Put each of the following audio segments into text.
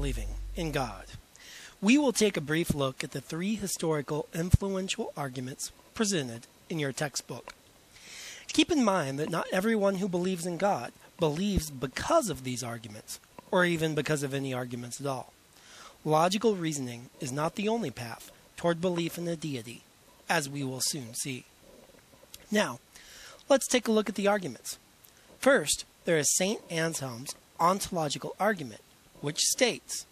believing in God. We will take a brief look at the three historical influential arguments presented in your textbook. Keep in mind that not everyone who believes in God believes because of these arguments, or even because of any arguments at all. Logical reasoning is not the only path toward belief in a deity, as we will soon see. Now, let's take a look at the arguments. First, there is St. Anselm's ontological argument, which states,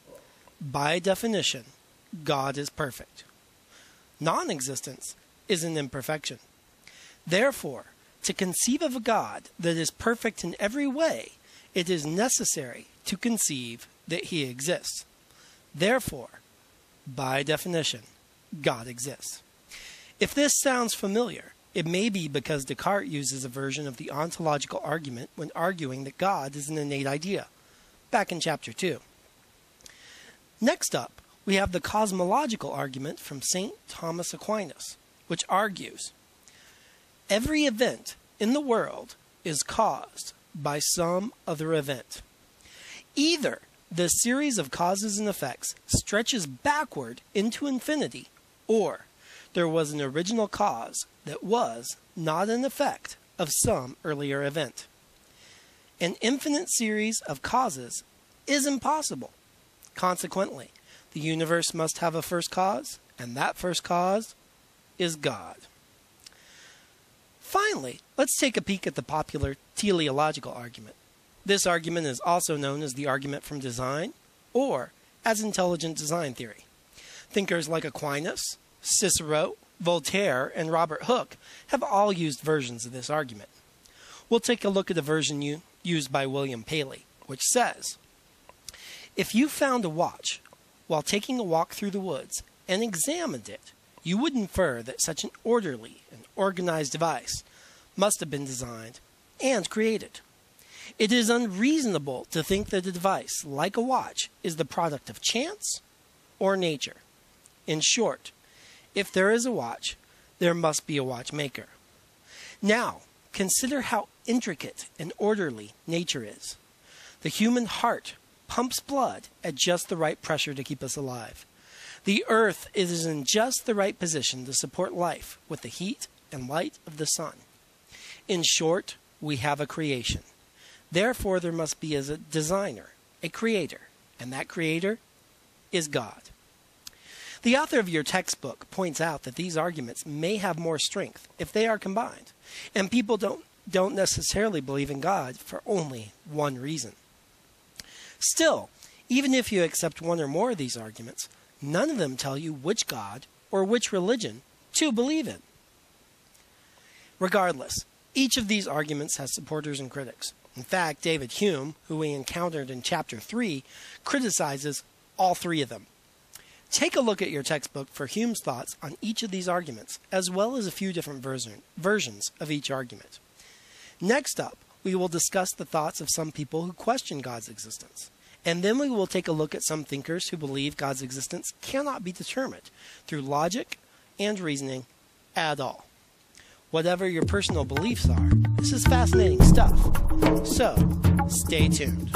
by definition, God is perfect. Non-existence is an imperfection. Therefore, to conceive of a God that is perfect in every way, it is necessary to conceive that he exists. Therefore, by definition, God exists. If this sounds familiar, it may be because Descartes uses a version of the ontological argument when arguing that God is an innate idea, back in chapter 2. Next up, we have the cosmological argument from St. Thomas Aquinas, which argues, every event in the world is caused by some other event. Either the series of causes and effects stretches backward into infinity, or there was an original cause that was not an effect of some earlier event. An infinite series of causes is impossible. Consequently, the universe must have a first cause, and that first cause is God. Finally, let's take a peek at the popular teleological argument. This argument is also known as the argument from design, or as intelligent design theory. Thinkers like Aquinas, Cicero, Voltaire, and Robert Hooke have all used versions of this argument. We'll take a look at a version used by William Paley, which says, if you found a watch while taking a walk through the woods and examined it, you would infer that such an orderly and organized device must have been designed and created. It is unreasonable to think that a device like a watch is the product of chance or nature. In short, if there is a watch, there must be a watchmaker. Now, consider how intricate and orderly nature is. The human heart pumps blood at just the right pressure to keep us alive. The earth is in just the right position to support life with the heat and light of the sun. In short, we have a creation. Therefore, there must be a designer, a creator, and that creator is God. The author of your textbook points out that these arguments may have more strength if they are combined, and people don't necessarily believe in God for only one reason. Still, even if you accept one or more of these arguments, none of them tell you which God or which religion to believe in. Regardless, each of these arguments has supporters and critics. In fact, David Hume, who we encountered in Chapter 3, criticizes all three of them. Take a look at your textbook for Hume's thoughts on each of these arguments, as well as a few different versions of each argument. Next up, we will discuss the thoughts of some people who question God's existence. And then we will take a look at some thinkers who believe God's existence cannot be determined through logic and reasoning at all. Whatever your personal beliefs are, this is fascinating stuff. So, stay tuned.